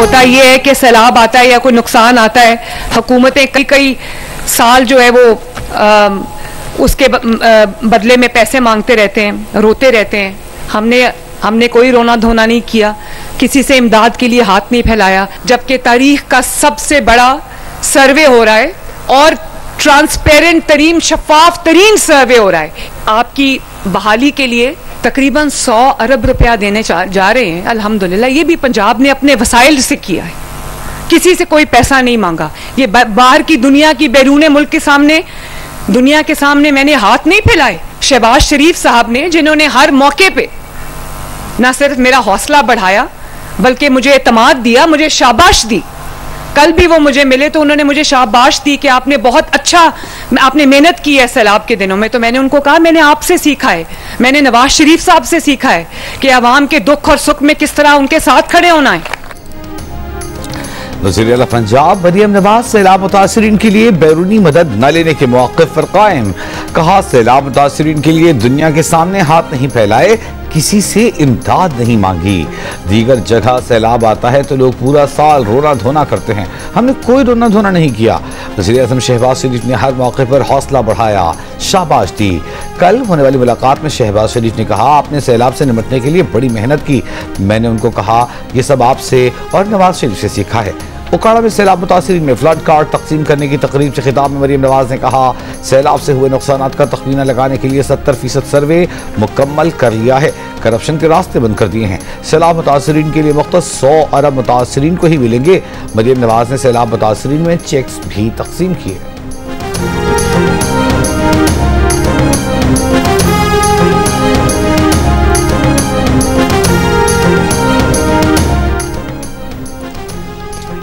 होता ये है कि सैलाब आता है या कोई नुकसान आता है, हुकूमतें कई कई साल जो है वो उसके बदले में पैसे मांगते रहते हैं, रोते रहते हैं। हमने कोई रोना धोना नहीं किया, किसी से इमदाद के लिए हाथ नहीं फैलाया, जबकि तारीख का सबसे बड़ा सर्वे हो रहा है और ट्रांसपेरेंट तरीन, शफाफ तरीन सर्वे हो रहा है। आपकी बहाली के लिए तकरीबन 100 अरब रुपया देने जा रहे हैं। अल्हम्दुलिल्लाह ये भी पंजाब ने अपने वसाइल से किया है, किसी से कोई पैसा नहीं मांगा। ये बाहर की दुनिया की बैरून मुल्क के सामने, दुनिया के सामने मैंने हाथ नहीं फैलाए। शहबाज शरीफ साहब ने, जिन्होंने हर मौके पे ना सिर्फ मेरा हौसला बढ़ाया बल्कि मुझे एतमाद दिया, मुझे शाबाश दी। कल भी वो मुझे मिले तो उन्होंने मुझे शाबाश दी कि आपने बहुत अच्छा, आपने मेहनत की है सैलाब के दिनों में। तो मैंने उनको कहा मैंने आपसे सीखा है, मैंने नवाज शरीफ साहब से सीखा है कि अवाम के दुख और सुख में किस तरह उनके साथ खड़े होना है। वज़ीर आला पंजाब मरियम नवाज सैलाब मुतासरीन के लिए बैरूनी मदद न लेने के मौक़िफ़ पर कायम। कहा सैलाब मुतासरीन के लिए दुनिया के सामने हाथ नहीं फैलाए, किसी से इमदाद नहीं मांगी। दीगर जगह सैलाब आता है तो लोग पूरा साल रोना धोना करते हैं, हमने कोई रोना धोना नहीं किया। वज़ीर आज़म शहबाज शरीफ ने हर मौके पर हौसला बढ़ाया, शाबाश दी। कल होने वाली मुलाकात में शहबाज शरीफ ने कहा आपने सैलाब से निपटने के लिए बड़ी मेहनत की। मैंने उनको कहा यह सब आपसे और नवाज शरीफ से सीखा है। उकाड़ा में सैलाब मुतासरीन में फ्लड कार्ड तकसीम करने की तकरीब से खिताब में मरियम नवाज ने कहा सैलाब से हुए नुकसान का तखमीना लगाने के लिए 70% सर्वे मुकम्मल कर लिया है, करप्शन के रास्ते बंद कर दिए हैं। सैलाब मुतासरीन के लिए मुख्तस 100 अरब मुतासरीन को ही मिलेंगे। मरियम नवाज ने सैलाब मुतासरीन में चेक्स भी तकसीम किए।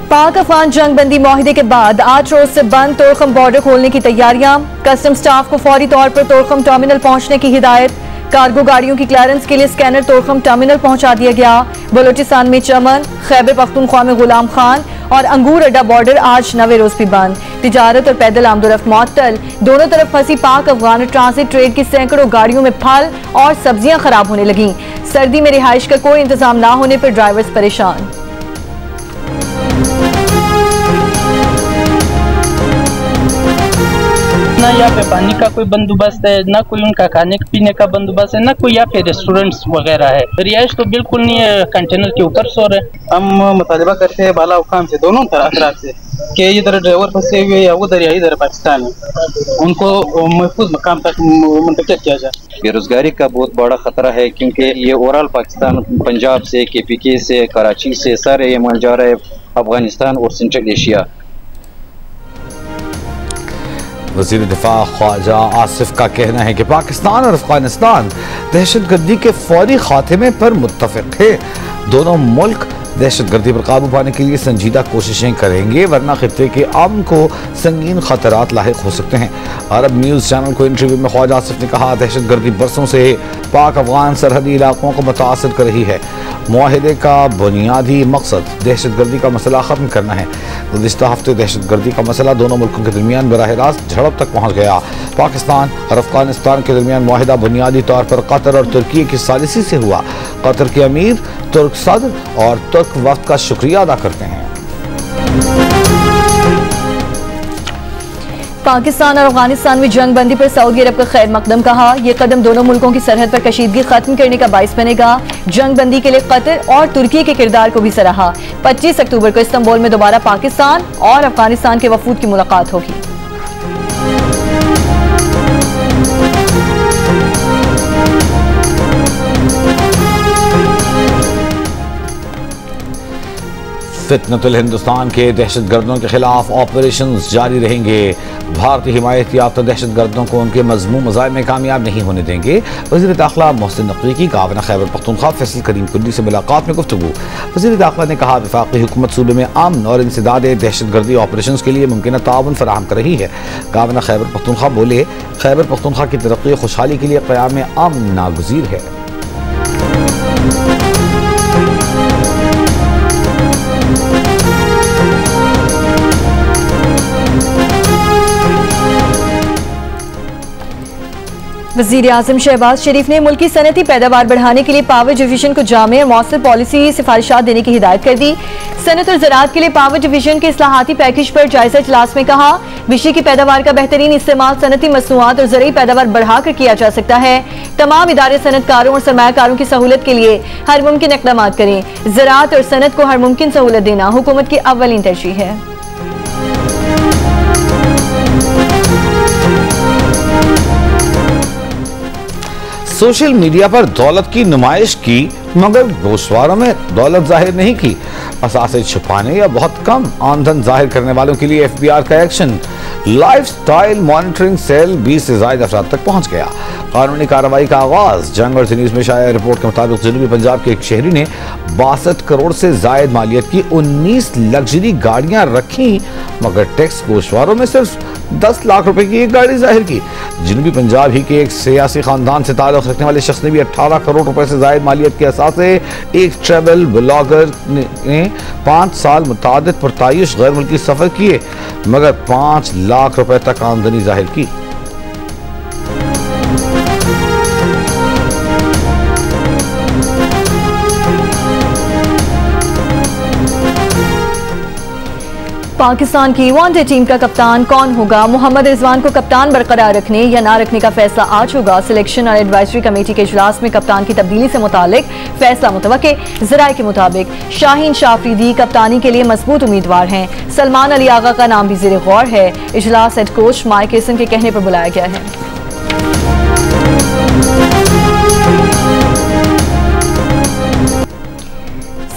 पाक अफगान जंग बंदी माहिदे के बाद 8 रोज से बंद तोरखम बॉर्डर खोलने की तैयारियां। कस्टम स्टाफ को फौरी तौर पर तोरखम टर्मिनल पहुंचने की हिदायत। कार्गो गाड़ियों की क्लियरेंस के लिए स्कैनर तोरखम टर्मिनल पहुंचा दिया गया। बलोचिस्तान में चमन, खैबर पख्तूनख्वा में गुलाम खान और अंगूर अड्डा बॉर्डर आज 9वें रोज भी बंद। तिजारत और पैदल आमदोरफ्त मुअत्तल। दोनों तरफ फंसी पाक अफगान ट्रांसिट ट्रेड की सैकड़ों गाड़ियों में फल और सब्जियां खराब होने लगी। सर्दी में रिहाइश का कोई इंतजाम न होने पर ड्राइवर्स परेशान। ना यहाँ पे पानी का कोई बंदोबस्त है, ना कोई उनका खाने पीने का बंदोबस्त है, ना कोई यहाँ पे रेस्टोरेंट्स वगैरह है। रिहाइश तो बिल्कुल नहीं है, कंटेनर के ऊपर सो रहे। हम मुतालिबा करते हैं बाला हुकाम से, दोनों तरफ से कि इधर ड्राइवर फंसे हुए या उधर या इधर पाकिस्तान में, उनको महफूज मकाम तक मुंतकिल किया जाए। बेरोजगारी का बहुत बड़ा खतरा है क्योंकि ये ओवरऑल पाकिस्तान, पंजाब से, KPK से, कराची से सारे ये माल जा रहे हैं अफगानिस्तान और सेंट्रल एशिया। वज़ीर दिफा ख्वाजा आसिफ का कहना है कि पाकिस्तान और अफगानिस्तान दहशतगर्दी के फौरी खात्मे पर मुत्तफिक है। दोनों मुल्क दहशतगर्दी पर काबू पाने के लिए संजीदा कोशिशें करेंगे, वरना खित्ते के अमन को संगीन खतरात लाहिक हो सकते हैं। अरब न्यूज़ चैनल को इंटरव्यू में ख्वाजा आसिफ ने कहा दहशतगर्दी बरसों से पाक अफगान सरहदी इलाकों को मुतासर कर रही है। मुआहिदे का बुनियादी मकसद दहशतगर्दी का मसला ख़त्म करना है। गुज़िश्ता हफ्ते दहशतगर्दी का मसला दोनों मुल्कों के दरमियान बराह रास्त झड़प तक पहुँच गया। पाकिस्तान और अफगानिस्तान के दरमियान मुआहिदा बुनियादी तौर पर कतर और तुर्की की सालिसी से हुआ। कतर के अमीर तुर्क सदर और तुर्क वक्त का शुक्रिया अदा करते हैं। पाकिस्तान और अफगानिस्तान में जंग बंदी पर सऊदी अरब का खैर मकदम कहा। यह कदम दोनों मुल्कों की सरहद पर कशीदगी खत्म करने का बाइस बनेगा। जंग बंदी के लिए कतर और तुर्की के किरदार को भी सराहा। 25 अक्टूबर को इस्तांबुल में दोबारा पाकिस्तान और अफगानिस्तान के वफूद की मुलाकात होगी। फितनतुल हिंदुस्तान के दहशतगर्दों के खिलाफ ऑपरेशन जारी रहेंगे। भारतीय हिमायत याफ्ता दहशतगर्दों को उनके मजमूम मज़ाहिर में कामयाब नहीं होने देंगे। वज़ीर दाखिला मोहसिन नकवी की गावना खैबर पख्तूनख्वा फैसल करीम कुल्ली से मुलाकात में गुफ्तगू। वज़ीर दाखिला ने कहा वफाकी हुकूमत सूबे में अमन और इंसदाद दहशतगर्दी ऑपरेशन के लिए मुमकिन ताउन फराहम कर रही है। गावना खैबर पख्तूनख्वा बोले खैबर पख्तूनख्वा की तरक्की खुशहाली के लिए क़याम अमन नागुज़ीर है। वज़ीर आज़म शहबाज शरीफ ने मुल्की सनती पैदावार बढ़ाने के लिए पावर डिवीजन को जामे और मौसर पॉलिसी सिफारिशात देने की हिदायत कर दी। सनत और ज़राअत के लिए पावर डिवीजन के इस्लाहाती पैकेज पर जायजा इजलास में कहा, बिजली की पैदावार का बेहतरीन इस्तेमाल सनती मसनूआत और ज़रूरी पैदावार बढ़ाकर किया जा सकता है। तमाम इदारे सनतकारों और सरमायाकारों की सहूलत के लिए हर मुमकिन इक़दाम करें। ज़राअत और सनत को हर मुमकिन सहूलत देना हुकूमत की अव्वलीन तरजीह है। सोशल मीडिया पर दौलत की नुमाइश की मगर गोशवारों में दौलत जाहिर नहीं की। असासे छुपाने या बहुत कम आमदन जाहिर करने वालों के लिए FBI का एक्शन। लाइफस्टाइल मॉनिटरिंग सेल 20 से ज्यादा अफराद तक पहुंच गया। कानूनी कार्रवाई का आगाज। जंग और न्यूज में शाया रिपोर्ट के मुताबिक जनूबी पंजाब के एक शहरी ने 62 करोड़ से जायद मालियत की 19 लग्जरी गाड़ियां रखी मगर टैक्स गोशवारों में सिर्फ 10 लाख रुपए की एक गाड़ी जाहिर की। जनूबी पंजाब ही के एक सियासी खानदान से ताल्लुक रखने वाले शख्स ने भी 18 करोड़ रुपए से जायद मालियत के असास से एक ट्रैवल ब्लॉगर ने 5 साल मुतादिद पुरतायुश गैर मुल्की सफर किए मगर 5 लाख रुपए तक आमदनी जाहिर की। पाकिस्तान की वनडे टीम का कप्तान कौन होगा? मोहम्मद रिजवान को कप्तान बरकरार रखने या ना रखने का फैसला आज होगा। सिलेक्शन और एडवाइजरी कमेटी के इजलास में कप्तान की तब्दीली से मुतालिक फैसला मुतवक्के। ज़राए के मुताबिक शाहीन शाह अफरीदी कप्तानी के लिए मजबूत उम्मीदवार हैं। सलमान अली आगा का नाम भी ज़ेरे गौर है। इजलास हेड कोच माइक हेसन के कहने पर बुलाया गया है।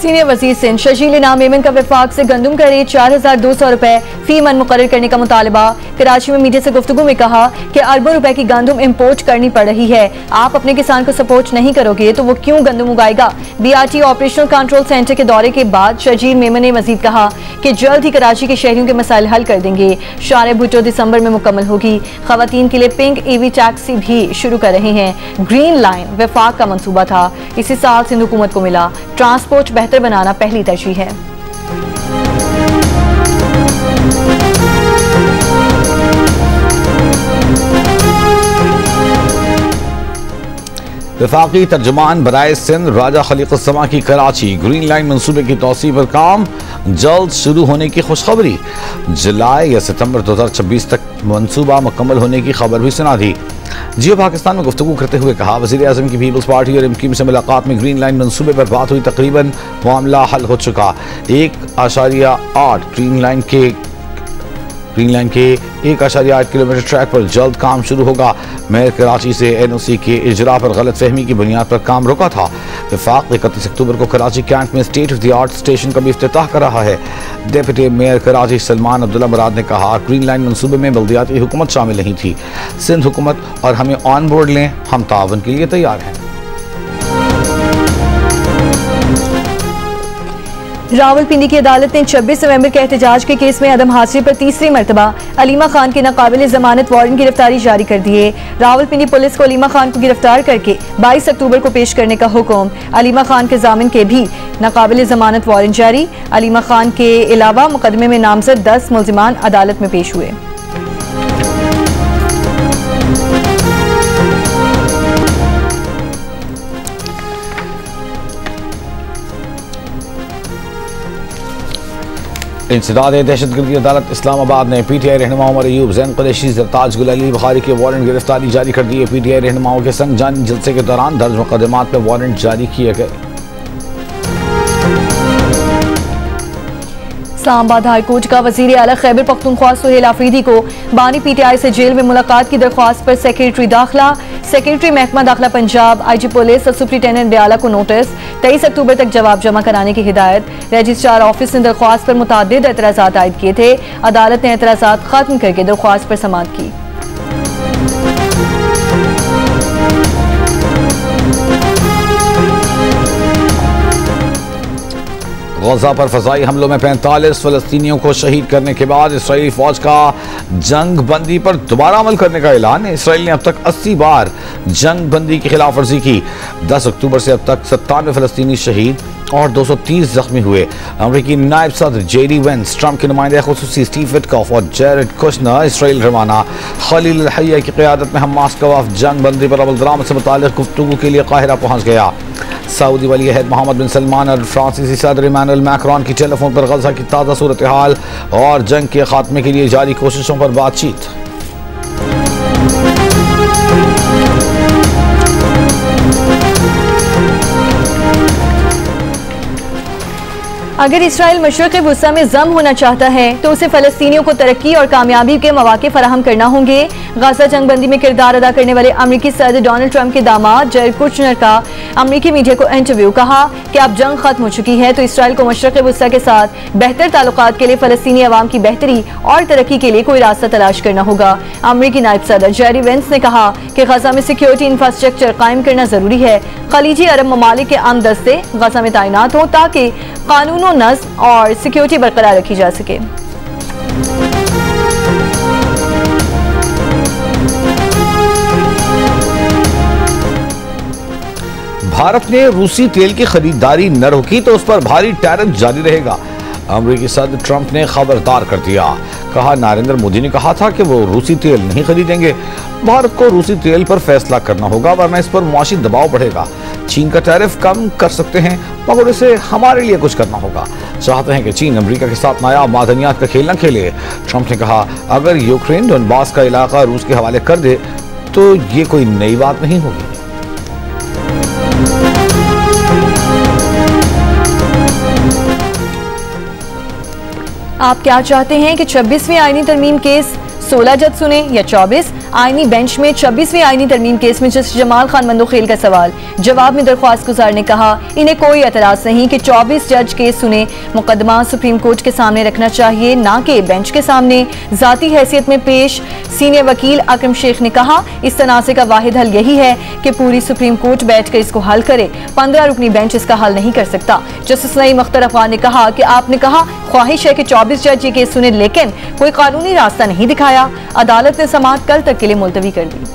सीनियर वजीर सिंध शजील इनाम मेमन का वफाक से गंदम का रेट 4200 रुपए फी मन मुकर्रर करने का मुतालबा। कराची में मीडिया से गुफ्तगू में कहा कि अरबों रुपए की गंदम इम्पोर्ट करनी पड़ रही है। आप अपने किसान को सपोर्ट नहीं करोगे तो वो क्यों गंदम उगाएगा? BRT ऑपरेशनल कंट्रोल सेंटर के दौरे के बाद शजील मेमन ने मजीद कहा कि जल्द ही कराची के शहरियों के मसाइल हल कर देंगे। शारे भुट्टो दिसंबर में मुकम्मल होगी। खवातीन के लिए पिंक EV टैक्सी भी शुरू कर रहे हैं। ग्रीन लाइन वफाक का मंसूबा था, इसी साल सिंध हुकूमत को मिला। ट्रांसपोर्ट बेहतर बनाना पहली तरजीह है। वफाकी तर्जुमान बराए सिंध राजा खलीकुस्समा की कराची ग्रीन लाइन मंसूबे की तौसीह पर काम जल्द शुरू होने की खुशखबरी। जुलाई या सितंबर 2026 तक मंसूबा मुकम्मल होने की खबर भी सुना दी। जियो पाकिस्तान में गुफ्तगू करते हुए कहा, वज़ीर आज़म की पीपल्स पार्टी और MQ से मुलाकात में ग्रीन लाइन मंसूबे पर बात हुई। तकरीबन मामला हल हो चुका। 1.8 ग्रीन लाइन के 1.8 किलोमीटर ट्रैक पर जल्द काम शुरू होगा। मेयर कराची से NOC के इजरा पर गलत फहमी की बुनियाद पर काम रुका था। वफाक 31 अक्टूबर को कराची कैंट में state of the art station का भी इफ्तिताह कर रहा है। डिप्टी मेयर कराची सलमान अब्दुल्ला मुराद ने कहा, ग्रीन लाइन मंसूबे में बल्दियाती हुकूमत शामिल नहीं थी। सिंध हुकूमत और हमें ऑन बोर्ड लें, हम तावन के लिए तैयार हैं। रावलपिंडी की अदालत ने 26 नवंबर के एहतजाज के केस में अदम हाजिरी पर तीसरी मरतबा अलीमा खान की नाकाबिल जमानत वारंट गिरफ्तारी जारी कर दी है। रावलपिंडी पुलिस को अलीमा खान को गिरफ्तार करके 22 अक्टूबर को पेश करने का हुक्म। अलीमा खान के जामिन के भी नाकाबिल जमानत वारंट जारी। अलीमा खान के अलावा मुकदमे में नामजद 10 मुल्जिमान अदालत में पेश हुए। इंसदाद दहशतगर्दी अदालत इस्लामाबाद ने PTI रहनुमा उमर अयूब, जैन कुरैशी, सरताज गुल अली बुखारी के वारंट गिरफ्तारी जारी कर दी है। PTI रहनुमाओं के संग जानी जलसे के दौरान दर्ज मुकदमात में वारंट जारी किए गए। इस्लामाबाद हाईकोर्ट का वजीर आला खैबर पख्तूनख्वा सुहेल आफरीदी को बानी PTI से जेल में मुलाकात की दरख्वास्त पर सेक्रेटरी दाखिला, सेक्रेटरी महकमा दाखिला पंजाब, IG पुलिस और सुप्रिंटेंडेंट दयाला को नोटिस। 23 अक्टूबर तक जवाब जमा कराने की हिदायत। रजिस्ट्रार ऑफिस ने दरख्वास्त पर मुतादिद एतराज़ात आयद किए थे। अदालत ने एतराज़ात खत्म करके दरख्वास्त पर समाअत की। गजा पर फजाई हमलों में 45 फलस्तीनियों को शहीद करने के बाद इसराइली फौज का जंग बंदी पर दोबारा अमल करने का ऐलान। इसराइल ने अब तक 80 बार जंग बंदी की खिलाफ वर्जी की। 10 अक्टूबर से अब तक 97 फलस्तीनी शहीद, और 230 जख्मी हुए। अमेरिकी नायब सदर जेडी वेंस, ट्रंप के नुमाइंदे खुसूसी स्टीव विटकॉफ और जेरेड कुशनर इसराइल रवाना। खलील अल हय्या की क़यादत में हमास का वफ़द जंग बंदी पर अमल दरामद से मुताल्लिक़ गुफ्तगू के लिए काहिरा पहुँच गया। सऊदी वली अहद मोहम्मद बिन सलमान और फ्रांसीसी सदर इमानुएल मैक्रोन की टेलीफोन पर गजा की ताज़ा सूरत हाल और जंग के खात्मे के लिए जारी कोशिशों पर बातचीत। अगर इसराइल मशरिक़ी वुस्ता में जम होना चाहता है तो उसे फ़लस्तीनियों को तरक्की और कामयाबी के मौके फराहम करना होंगे। गाज़ा जंग बंदी में किरदार अदा करने वाले अमेरिकी सदर डोनाल्ड ट्रंप के दामाद जेरेड कुशनर का अमेरिकी मीडिया को इंटरव्यू। कहा कि अब जंग खत्म हो चुकी है तो इसराइल को मशरिक़ी वुस्ता के साथ बेहतर ताल्लुकात के लिए फ़लस्तीनी अवाम की बेहतरी और तरक्की के लिए कोई रास्ता तलाश करना होगा। अमेरिकी नायब सदर जेडी वेंस ने कहा कि गाज़ा में सिक्योरिटी इंफ्रास्ट्रक्चर कायम करना जरूरी है। खलीजी अरब ममालिक के आम दस्ते गाज़ा में तैनात हों ताकि कानून नज़्म और सिक्योरिटी बरकरार रखी जा सके। भारत ने रूसी तेल की खरीदारी न रोकी तो उस पर भारी टैरिफ जारी रहेगा। अमेरिकी सदर ट्रंप ने खबरदार कर दिया। कहा, नरेंद्र मोदी ने कहा था कि वो रूसी तेल नहीं खरीदेंगे। भारत को रूसी तेल पर फैसला करना होगा वरना इस पर मुआशी दबाव बढ़ेगा। चीन का टैरिफ कम कर सकते हैं मगर इसे हमारे लिए कुछ करना होगा। चाहते हैं कि चीन अमेरिका के साथ नायाब मादनियात का खेल न खेले। ट्रंप ने कहा, अगर यूक्रेन डोनबास का इलाका रूस के हवाले कर दे तो ये कोई नई बात नहीं होगी। आप क्या चाहते हैं कि 26वीं आईनी तरमीम केस 16 जज सुने या 24? आईनी बेंच में 26वीं आईनी तरमीम केस में जस्टिस जमाल खान मंदोखेल का सवाल। जवाब में दरख्वास्त गुजार ने कहा, इन्हें कोई एतराज नहीं कि 24 जज केस सुने। मुकदमा सुप्रीम कोर्ट के सामने रखना चाहिए ना कि बेंच के सामने। जाती हैसियत में पेश सीनियर वकील अकरम शेख ने कहा, इस तनाज़े का वाहिद हल यही है कि पूरी सुप्रीम कोर्ट बैठकर इसको हल करे। 15 रुकनी बेंच इसका हल नहीं कर सकता। जस्टिस नईम अख्तर अफगान ने कहा कि आपने कहा ख्वाहिश है कि 24 जज ये केस सुने लेकिन कोई कानूनी रास्ता नहीं दिखाया। अदालत ने समाअत कल तक के लिए मुलतवी कर दी।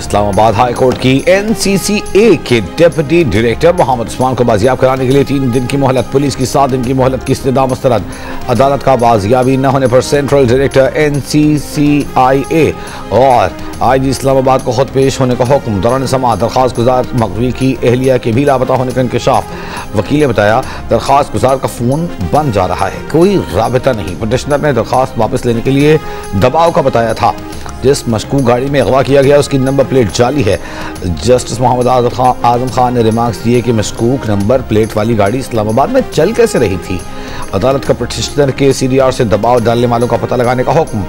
इस्लामाबाद हाई कोर्ट की एनसीसीए के डिप्टी डायरेक्टर मोहम्मद उस्मान को बाजियाब कराने के लिए 3 दिन की मोहलत, पुलिस की 7 दिन की मोहलत की इस्तदा मुस्तरद। अदालत का बाजियाबी न होने पर सेंट्रल डायरेक्टर एनसीसीआईए और आईजी इस्लामाबाद को खुद पेश होने का हुक्म। दौरान समाअत दरख्वास्त गुजार मकवी की अहलिया के भी लापता होने का इंकशाफ। वकील ने बताया, दरख्वास्त गुजार का फोन बंद जा रहा है, कोई राबिता नहीं। पटिशनर ने दरख्वास्त वापस लेने के लिए दबाव का बताया था। जिस मशकूक गाड़ी में अगवा किया गया उसकी नंबर प्लेट जाली है। जस्टिस मोहम्मद आजम खान ने रिमार्क्स दिए कि मशकूक नंबर प्लेट वाली गाड़ी इस्लामाबाद में चल कैसे रही थी। अदालत का पटिशनर के सीडीआर से दबाव डालने वालों का पता लगाने का हुक्म।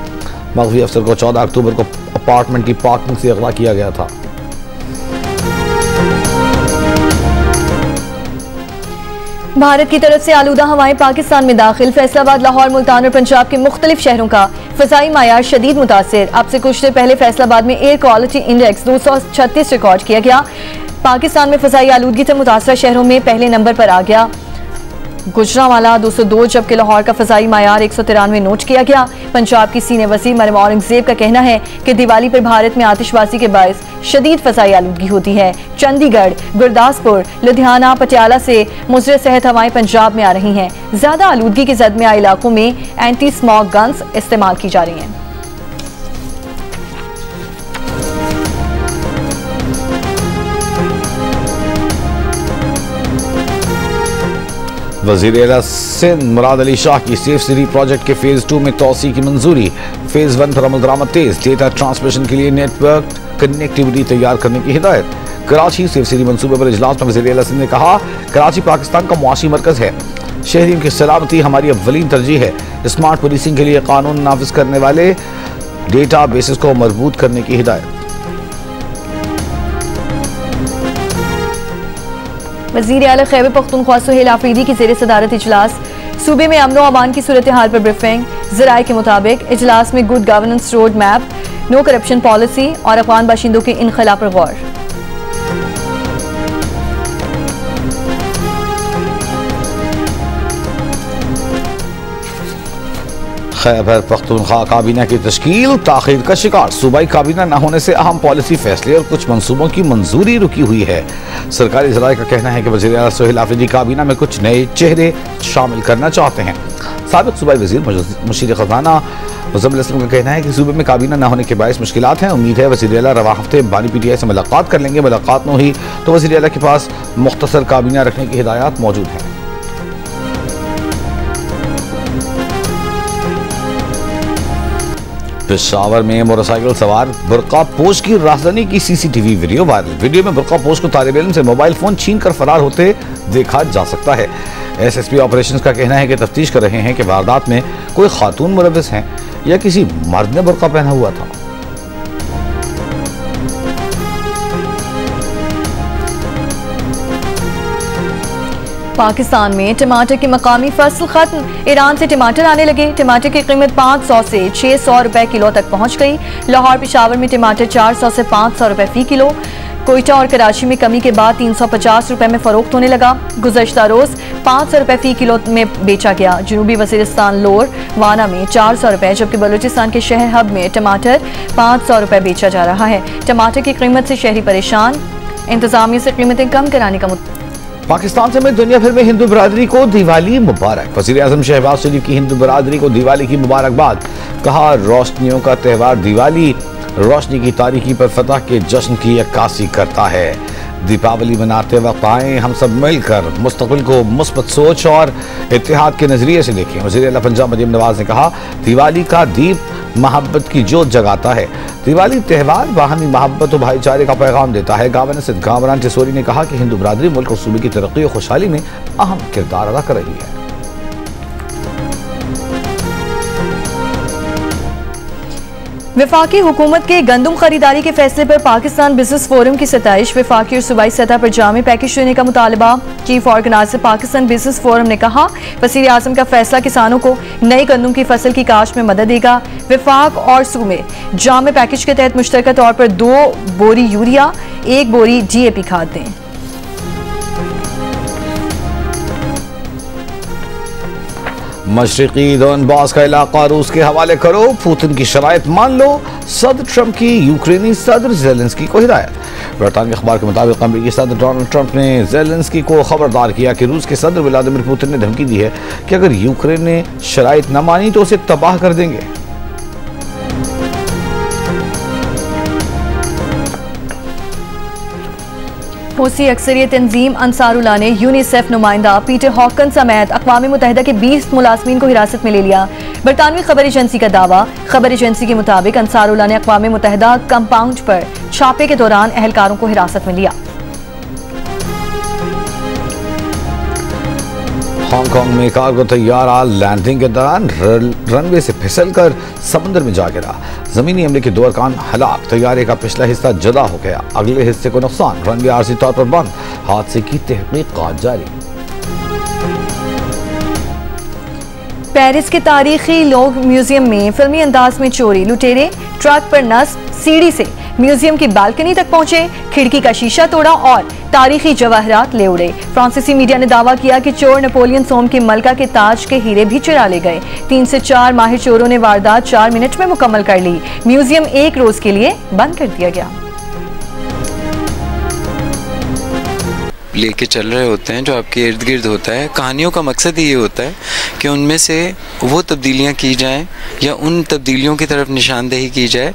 मगवी अफसर को 14 अक्टूबर को अपार्टमेंट की पार्किंग से अगवा किया गया था। भारत की तरफ से आलूदा हवाएं पाकिस्तान में दाखिल। फैसलाबाद, लाहौर, मुल्तान और पंजाब के मुख्तलिफ शहरों का फ़ज़ाई मायार शदीद मुतासिर। अब से कुछ देर पहले फैसलाबाद में एयर क्वालिटी इंडेक्स 236 रिकॉर्ड किया गया। पाकिस्तान में फ़ज़ाई आलूदगी से मुतासरा शहरों में पहले नंबर पर आ गया गुजरांवाला 202, जबकि लाहौर का फ़ज़ाई मायार 193 नोट किया गया। पंजाब की सीनियर वज़ीर मरियम औरंगज़ेब का कहना है कि दिवाली पर भारत में आतिशबाजी के बायस शदीद फ़ज़ाई आलूदगी होती है। चंडीगढ़, गुरदासपुर, लुधियाना, पटियाला से मुज़र सेहत हवाएं पंजाब में आ रही हैं। ज़्यादा आलूदगी के जद में आए इलाकों में एंटी स्मॉग गन्स इस्तेमाल की जा रही हैं। वज़ीर-ए-आला सिंध मुराद अली शाह की सेफ सिटी प्रोजेक्ट के फेज 2 में तौसी की मंजूरी। फेज 1 पर अमल दरामद तेज। डेटा ट्रांसमिशन के लिए नेटवर्क कनेक्टिविटी तैयार करने की हिदायत। कराची सेफ सिटी मंसूबे पर इजलास में वज़ीर-ए-आला सिंध ने कहा, कराची पाकिस्तान का मुआशी मरकज है। शहरियों की सलामती हमारी अव्वलीन तरजीह है। स्मार्ट पुलिसिंग के लिए कानून नाफिज करने वाले डेटा बेसिस को मजबूत करने की हिदायत। वज़ीर आला खैबर पख्तूनख्वा सुहेल आफरीदी की ज़ेर सदारत इजलास। सूबे में अमन व अमान की सूरत हाल पर ब्रीफिंग। ज़राए के मुताबिक इजलास में good governance road map, no corruption policy और अफगान बाशिंदों के इनखला पर गौर। खैबर पख्तूनख्वा काबीना की तश्कील ताखीर का शिकार। सूबाई काबीना न होने से अहम पॉलिसी फैसले और कुछ मंसूबों की मंजूरी रुकी हुई है। सरकारी ज़राए का कहना है कि वज़ीर आला सोहेल आफरीदी काबीना में कुछ नए चेहरे शामिल करना चाहते हैं। साबिक सूबाई वज़ीर मुशीर ख़जाना मुज़म्मिल असलम का कहना है कि सूबे में काबीना न होने के बायस मुश्किलात हैं। उम्मीद है वज़ीर आला रवा हफ्ते बानी PTI से मुलाकात कर लेंगे। मुलाकात न हुई तो वज़ीर आला के पास मुख्तसर काबीना रखने की हिदायत मौजूद हैं। पेशावर में मोटरसाइकिल सवार बुर्का पोश की राजधानी की CCTV वीडियो वायरल। वीडियो में बुर्का पोश को तालिब इल्म से मोबाइल फोन छीनकर फरार होते देखा जा सकता है। SSP ऑपरेशंस का कहना है कि तफ्तीश कर रहे हैं कि वारदात में कोई खातून मुलव्विस हैं या किसी मर्द ने बुर्का पहना हुआ था। पाकिस्तान में टमाटर की मकामी फसल खत्म। ईरान से टमाटर आने लगे। टमाटर की कीमत 500 से 600 रुपए किलो तक पहुंच गई। लाहौर पेशावर में टमाटर 400 से 500 रुपए फी किलो। कोयटा और कराची में कमी के बाद 350 रुपए में फरोख्त होने लगा। गुज़श्ता रोज 500 रुपए फी किलो में बेचा गया। जनूबी वज़ीरिस्तान लोर वाना में 400 रुपए, जबकि बलूचिस्तान के शहर हब में टमाटर 500 रुपए बेचा जा रहा है। टमाटर की कीमत से शहरी परेशान। इंतजामिया से कीमतें कम कराने का पाकिस्तान समेत दुनिया भर में हिंदू बरादरी को दिवाली मुबारक। वज़ीर आज़म शहबाज शरीफ की हिंदू बरादरी को दिवाली की मुबारकबाद। कहा रोशनियों का त्यौहार दिवाली रोशनी की तारीकी पर फतह के जश्न की अक्कासी करता है। दीपावली मनाते वक्त आए हम सब मिलकर मुस्तकबिल को मुस्बत सोच और इत्तेहाद के नजरिए से देखें। वज़ीर आला पंजाब मरियम नवाज ने कहा दिवाली का दीप मोहब्बत की जोत जगाता है। दिवाली त्यौहार बाहमी मोहब्बत और भाईचारे का पैगाम देता है। गावना से गामरान टिसोरी ने कहा कि हिंदू बरादरी मुल्क और सूबे की तरक्की और खुशहाली में अहम किरदार अदा कर रही है। वफाकी हुकूमत के गंदम खरीदारी के फैसले पर पाकिस्तान बिजनेस फोरम की सताइश। वफाकी और सूबाई सतह पर जामे पैकेज देने का मुतालबा। Chief organiser Pakistan business forum ने कहा वज़ीर आज़म का फैसला किसानों को नई गंदम की फसल की काश्त में मदद देगा। वफाक और सूबे जामे पैकेज के तहत मुश्तरका तौर पर 2 बोरी यूरिया 1 बोरी DAP खाद दें। मशरिकी डोनबास का इलाका रूस के हवाले करो। पुतिन की शराइत मान लो। सदर ट्रंप की यूक्रेनी सदर ज़ेलेंस्की को हिदायत। बरतानवी अखबार के मुताबिक अमेरिकी सदर डोनाल्ड ट्रंप ने ज़ेलेंस्की को खबरदार किया कि रूस के सदर व्लादिमीर पुतिन ने धमकी दी है कि अगर यूक्रेन ने शराइत न मानी तो उसे तबाह कर देंगे। हूसी अक्सरियत तंजीम अंसारुल्लाह ने यूनिसेफ नुमाइंदा पीटर हॉकन समेत अक़वाम मुत्तहिदा के 20 मुलाज़मीन को हिरासत में ले लिया। बरतानवी खबर एजेंसी का दावा। खबर एजेंसी के मुताबिक अंसारुल्लाह ने अक़वाम मुत्तहिदा कंपाउंड पर छापे के दौरान अहलकारों को हिरासत में लिया। हांगकांग में कार्गो तैयारा लैंडिंग के दौरान रनवे से फिसलकर समंदर में जा गिरा। जमीनी हमले के 2 अरकान हलाक। तैयारे का पिछला हिस्सा जदा हो गया, अगले हिस्से को नुकसान। रनवे आरजी तौर पर बंद। हादसे की तहकीकात जारी। पेरिस के तारीखी लोग म्यूजियम में फिल्मी अंदाज में चोरी। लुटेरे ट्रक पर नस्ब सीढ़ी से म्यूजियम की बालकनी तक पहुंचे, खिड़की का शीशा तोड़ा और तारीखी जवाहरात ले उड़े। फ्रांसीसी मीडिया ने दावा किया कि चोर नेपोलियन सोम की मलका के ताज के हीरे भी चुरा ले गए। 3 से 4 माहिर चोरों ने वारदात 4 मिनट में मुकम्मल कर ली। म्यूजियम 1 रोज के लिए बंद कर दिया गया। लेके चल रहे होते हैं जो आपके इर्द गिर्द होता है। कहानियों का मकसद ही ये होता है कि उनमें से वो तब्दीलियाँ की जाएं या उन तब्दीलियों की तरफ निशानदेही की जाए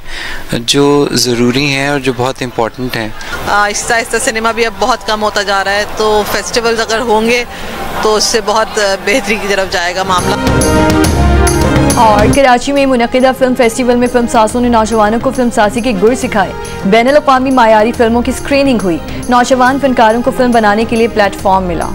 जो ज़रूरी हैं और जो बहुत इम्पोर्टेंट हैं। आहिस्ता आहिस्ता सिनेमा भी अब बहुत कम होता जा रहा है, तो फेस्टिवल्स अगर होंगे तो उससे बहुत बेहतरी की तरफ जाएगा मामला। और कराची में मुनक़िदा फिल्म फेस्टिवल में फिल्म सासों ने नौजवानों को फिल्म साजी के गुर सिखाए। बैनुल अक़वामी मायारी फिल्मों की स्क्रीनिंग हुई। नौजवान फनकारों को फिल्म बनाने के लिए प्लेटफॉर्म मिला।